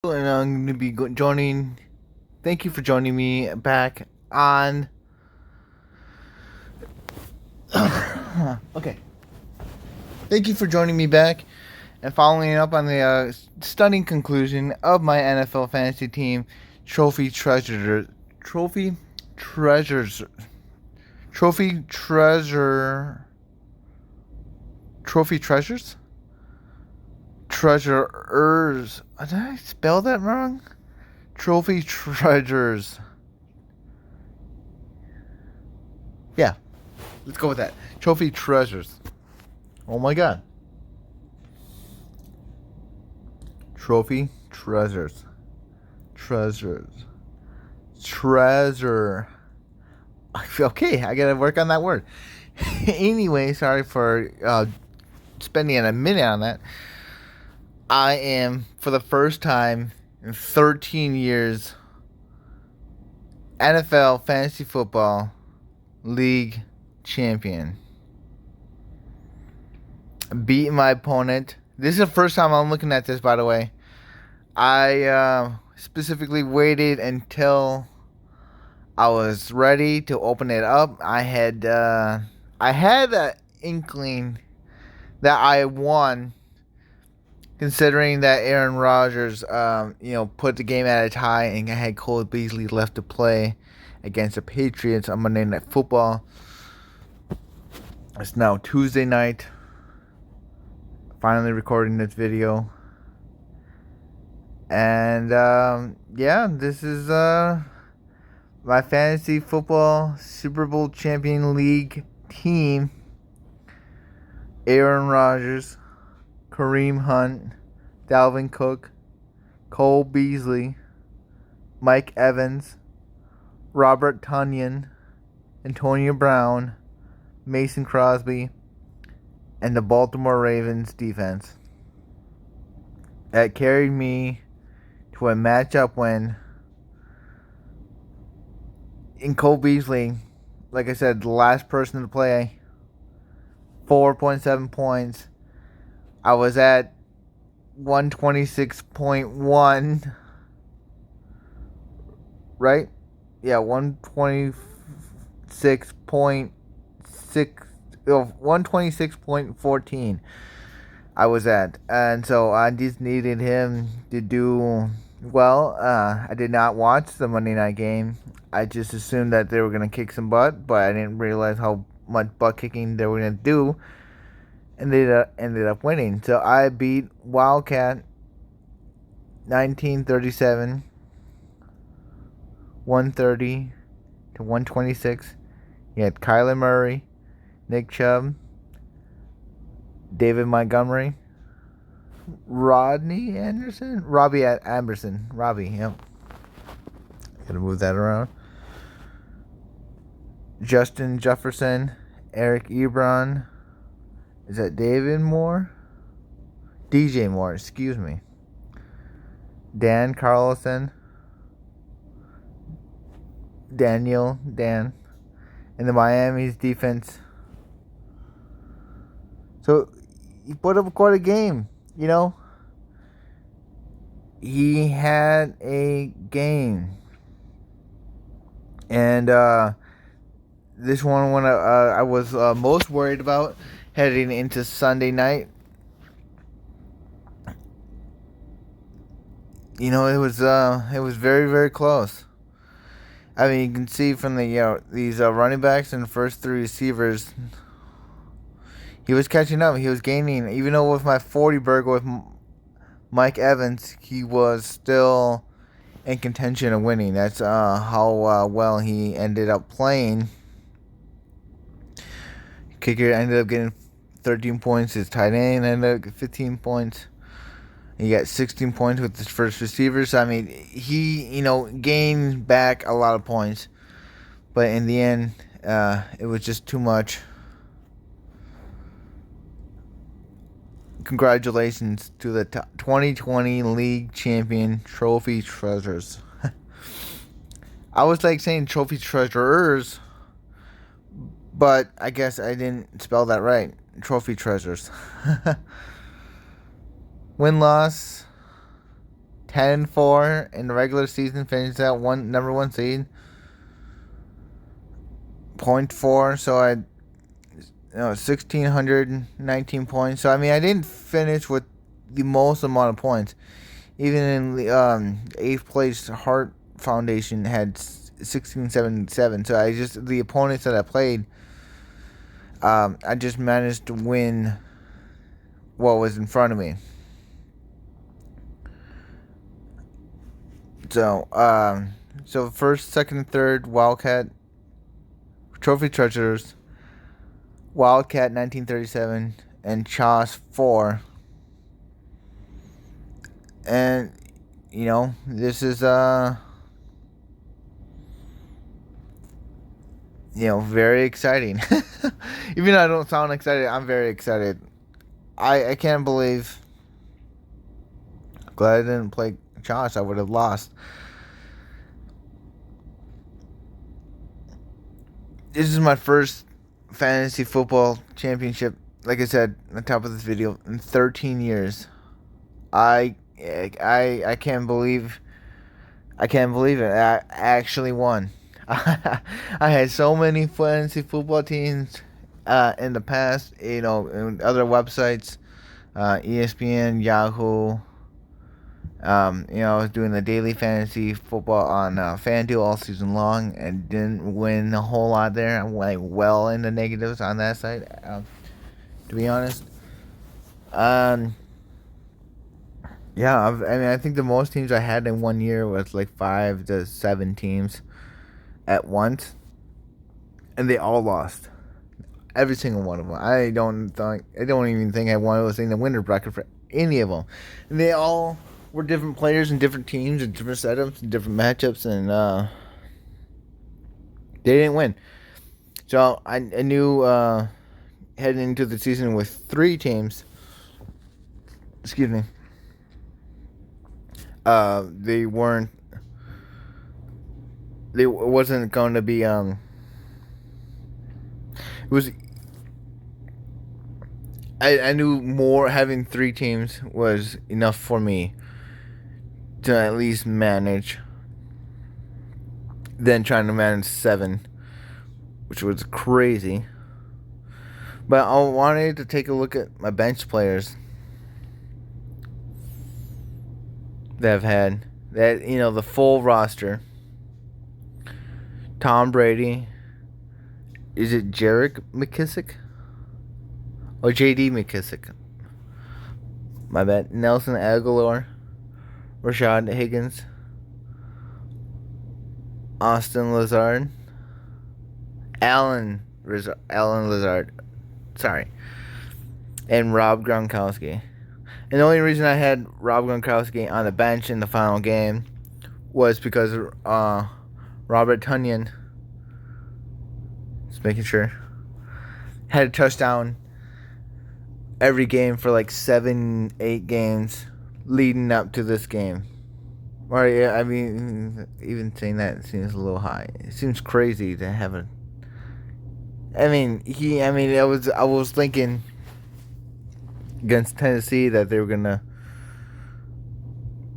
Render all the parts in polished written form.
And I'm going to be joining. Thank you for joining me back on. Okay. Thank you for joining me back and following up on the stunning conclusion of my NFL fantasy team, Trophy Treasure. Trophy Treasures. Trophy Treasure. Trophy Treasures? Treasurers. Did I spell that wrong? Trophy Treasures. Yeah, let's go with that. Trophy Treasures. Oh my god. Trophy Treasures. Treasures. Treasure. Okay, I gotta work on that word. Anyway, sorry for spending a minute on that. I am, for the first time in 13 years, NFL Fantasy Football League champion. Beating my opponent. This is the first time I'm looking at this, by the way. I specifically waited until I was ready to open it up. I had an inkling that I won, considering that Aaron Rodgers, put the game at a tie, and I had Cole Beasley left to play against the Patriots on Monday Night Football. It's now Tuesday night. Finally recording this video. And this is my fantasy football Super Bowl champion league team. Aaron Rodgers, Kareem Hunt, Dalvin Cook, Cole Beasley, Mike Evans, Robert Tonyan, Antonio Brown, Mason Crosby, and the Baltimore Ravens defense. That carried me to a matchup win. In Cole Beasley, like I said, the last person to play, 4.7 points. I was at 126.1, right? Yeah, 126.14 I was at. And so I just needed him to do well. I did not watch the Monday night game. I just assumed that they were going to kick some butt, but I didn't realize how much butt kicking they were going to do. And they ended up winning. So I beat Wildcat 1937, 130 to 126. You had Kyler Murray, Nick Chubb, David Montgomery, Robbie Anderson. Robbie, yep. Gotta move that around. Justin Jefferson, Eric Ebron. Is that David Moore? DJ Moore, excuse me. Dan Carlson. Dan. And the Miami's defense. So, he put up quite a game, you know. He had a game. And this one I was most worried about heading into Sunday night. You know, it was very, very close. I mean, you can see from the these running backs and the first three receivers, he was catching up. He was gaining, even though with my 40 burger with Mike Evans, he was still in contention of winning. That's how well he ended up playing. Kicker ended up getting 13 points. His tight end ended up getting 15 points. He got 16 points with his first receiver. So, I mean, he, gained back a lot of points. But in the end, it was just too much. Congratulations to the 2020 league champion Trophy Treasures. I was saying Trophy Treasurers, but I guess I didn't spell that right. Trophy Treasures. Win-loss 10-4 in the regular season, finished at number one seed. 0.4, so I 1,619 points. So I mean, I didn't finish with the most amount of points. Even in the 8th place, Heart Foundation had 1677. So the opponents that I played, I just managed to win what was in front of me. So, first, second, and third, Wildcat Trophy Treasures, Wildcat 1937, and Chas 4. And, this is, very exciting. Even though I don't sound excited, I'm very excited. I can't believe. Glad I didn't play Chas. I would have lost. This is my first fantasy football championship, like I said at the top of this video, in 13 years. I can't believe it. I actually won. I had so many fantasy football teams in the past, in other websites, ESPN, Yahoo. I was doing the daily fantasy football on FanDuel all season long and didn't win a whole lot there. I went well in the negatives on that side, to be honest. Yeah, I think the most teams I had in 1 year was like 5 to 7 teams at once, and they all lost. Every single one of them. I don't even think I was in the winner bracket for any of them, and they all were different players and different teams and different setups and different matchups, and they didn't win. So I knew heading into the season with 3 teams. Excuse me. They wasn't going to be it was. I knew more having 3 teams was enough for me to at least manage than trying to manage 7, which was crazy. But I wanted to take a look at my bench players that I've had. That, the full roster. Tom Brady. Is it Jerick McKissick? Or JD McKissick? My bad. Nelson Aguilar. Rashad Higgins. Austin Lazard. Alan Lazard. Sorry. And Rob Gronkowski. And the only reason I had Rob Gronkowski on the bench in the final game was because Robert Tonyan, just making sure, had a touchdown every game for like 7-8 games leading up to this game. Or yeah, I mean, even saying that seems a little high. It seems crazy to have a. I was thinking against Tennessee that they were gonna.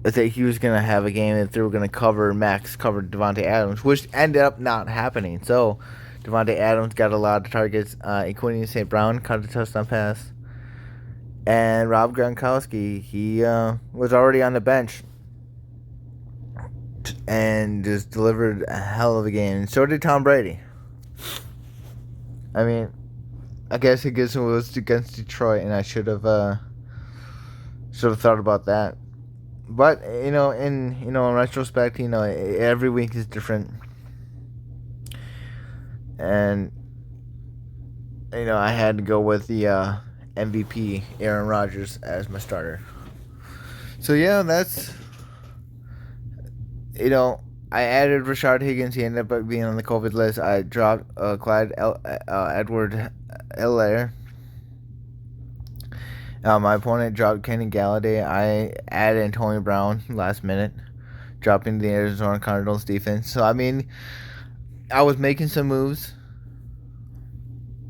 That he was gonna have a game that they were gonna cover Devontae Adams, which ended up not happening. So Devontae Adams got a lot of targets. Equanimeous St. Brown caught a touchdown pass, and Rob Gronkowski, he was already on the bench and just delivered a hell of a game. And so did Tom Brady. I mean, I guess it was against Detroit, and I should have thought about that. But in retrospect, every week is different, and I had to go with the MVP Aaron Rodgers as my starter. So yeah, that's I added Rashad Higgins. He ended up being on the COVID list. I dropped Clyde Edwards-Helaire. My opponent dropped Kenny Galladay. I added Antonio Brown last minute, dropping the Arizona Cardinals defense. So, I mean, I was making some moves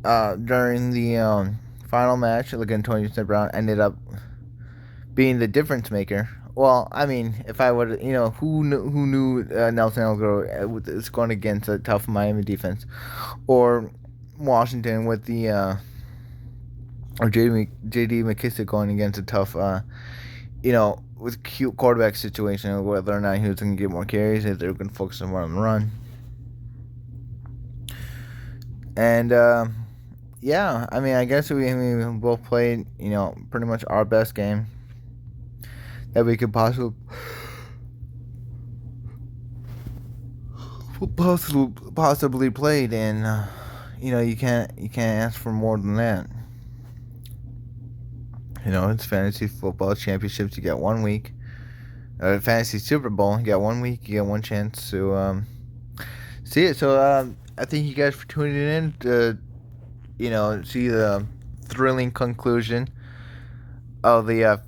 during the final match. Like Antonio St. Brown ended up being the difference maker Well, I mean, if I would, who knew Nelson Aguilar is going against a tough Miami defense, or Washington with the or JD McKissick going against a tough, with cute quarterback situation, whether or not he was going to get more carries, if they were going to focus more on the run, and yeah, I mean, I guess we both played, pretty much our best game that we could possibly played, and you can't ask for more than that. It's fantasy football championships. You get 1 week. Fantasy Super Bowl. You got 1 week. You get one chance to see it. So I thank you guys for tuning in to see the thrilling conclusion of the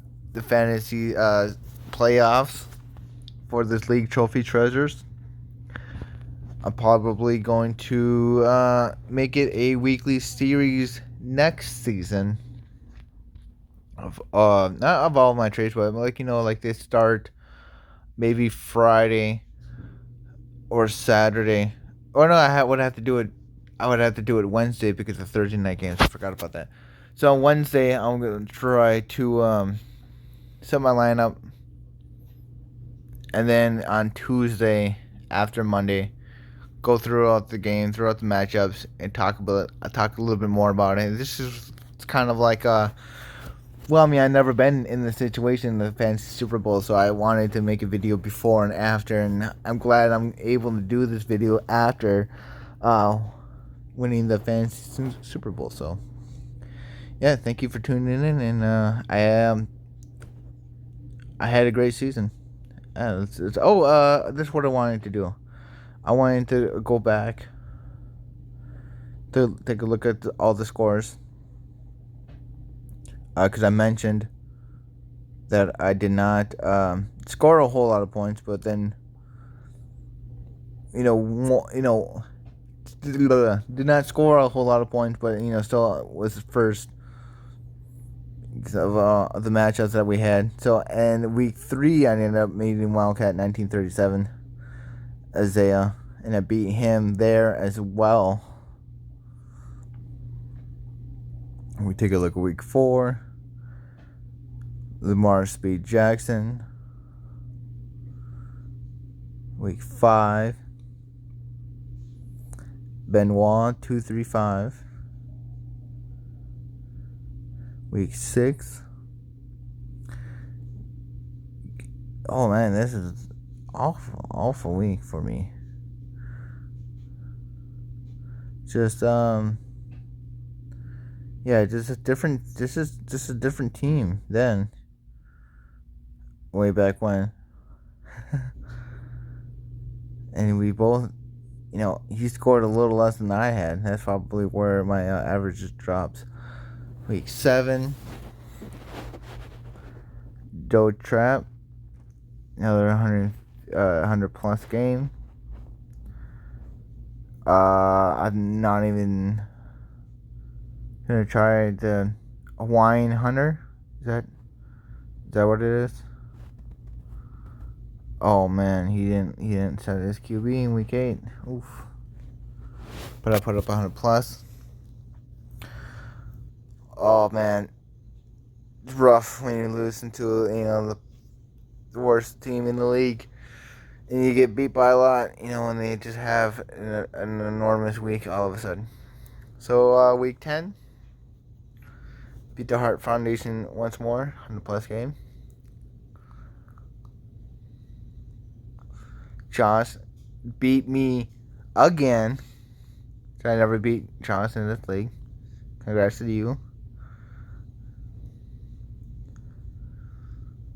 fantasy playoffs for this league trophy treasures. I'm probably going to make it a weekly series next season of not of all my trades, but like they start maybe Friday or Saturday. Or no, would have to do it. I would have to do it Wednesday because of Thursday night games. I forgot about that. So on Wednesday, I'm gonna try to set my lineup, and then on Tuesday after Monday, go throughout the game, throughout the matchups, and talk a little bit more about it. It's kind of like well, I mean, I've never been in the situation in the fantasy Super Bowl, so I wanted to make a video before and after, and I'm glad I'm able to do this video after winning the fantasy Super Bowl. So, yeah, thank you for tuning in, and I had a great season. This is what I wanted to do. I wanted to go back to take a look at all the scores. Because I mentioned that I did not score a whole lot of points, but then did not score a whole lot of points, but still was first of the matchups that we had. So, and week 3, I ended up meeting Wildcat 1937 Isaiah, and I beat him there as well. We take a look at week 4. Lamar Speed Jackson. Week 5. Benoit 235. Week 6. Oh man, this is awful week for me. Just just a different. This is just a different team then. Way back when. And we both, he scored a little less than I had. That's probably where my average just drops. Week 7. Doe Trap. Another 100 plus game. I'm not even gonna try the Hawaiian Hunter. Is that what it is? Oh man, he didn't set his QB in week 8. Oof. But I put up 100 plus. Oh man, it's rough when you lose to the worst team in the league, and you get beat by a lot. When they just have an enormous week all of a sudden. So week 10, beat the Heart Foundation once more, 100 plus game. Josh beat me again. I never beat Josh in this league. Congrats to you.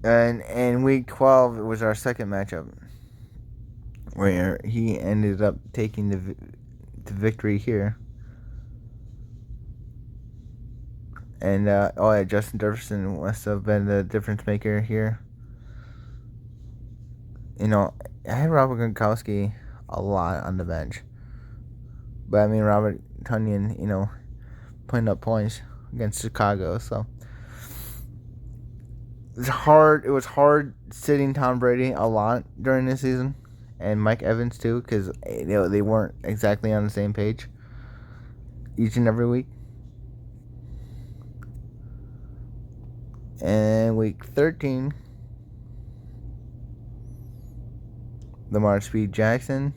And in week 12, it was our second matchup, where he ended up taking the victory here. And Justin Jefferson must have been the difference maker here. I had Robert Gronkowski a lot on the bench. But I mean, Robert Tonyan, putting up points against Chicago. So hard. It was hard sitting Tom Brady a lot during this season, and Mike Evans too, because they weren't exactly on the same page each and every week. And week 13, Lamar Speed Jackson.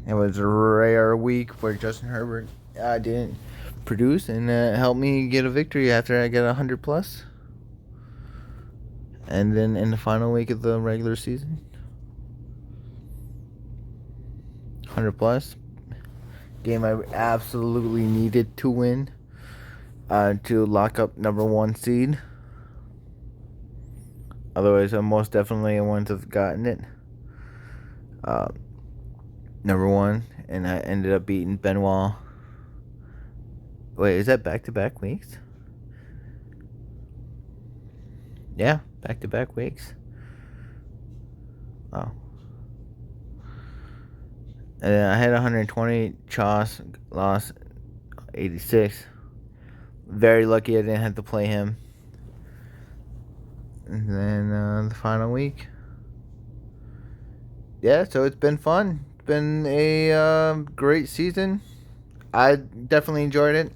It was a rare week where Justin Herbert didn't produce and helped me get a victory after I got 100 plus. And then in the final week of the regular season, 100 plus. Game I absolutely needed to win to lock up number 1 seed. Otherwise, I most definitely wouldn't have gotten it. Number 1, and I ended up beating Benoit. Wait, is that back-to-back weeks? Yeah, back-to-back weeks. Oh. And then I had 120. Chas lost 86. Very lucky I didn't have to play him. And then the final week. Yeah, so it's been fun. It's been a great season. I definitely enjoyed it.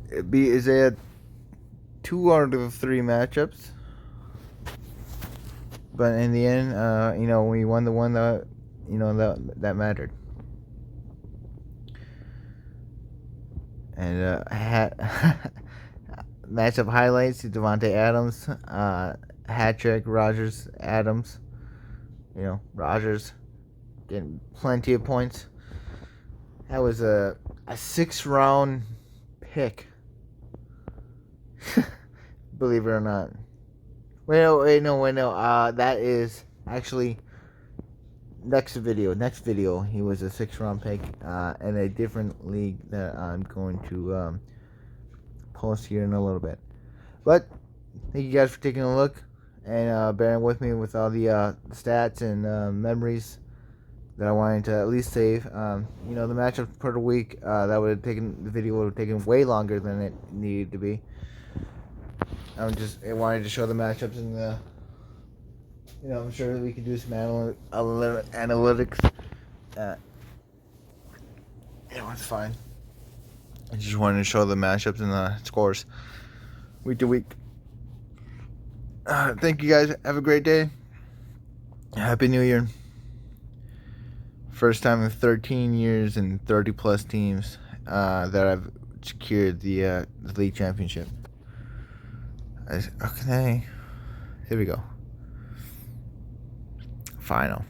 Is a 2 out of 3 matchups. But in the end, we won the one that, that mattered. And matchup highlights: Devontae Adams, hat trick, Rodgers, Adams. Rodgers getting plenty of points. That was a 6-round pick. Believe it or not. Wait, no. That is actually next video. He was a 6-round pick in a different league that I'm going to post here in a little bit. But thank you guys for taking a look and bearing with me with all the stats and memories that I wanted to at least save. The matchup per the week, that would have taken, the video would have taken way longer than it needed to be. I wanted to show the matchups and I'm sure we can do some analytics. It's fine. I just wanted to show the matchups and the scores week to week. Thank you guys. Have a great day. Happy New Year. First time in 13 years and 30 plus teams that I've secured the league championship. Okay, here we go. Final.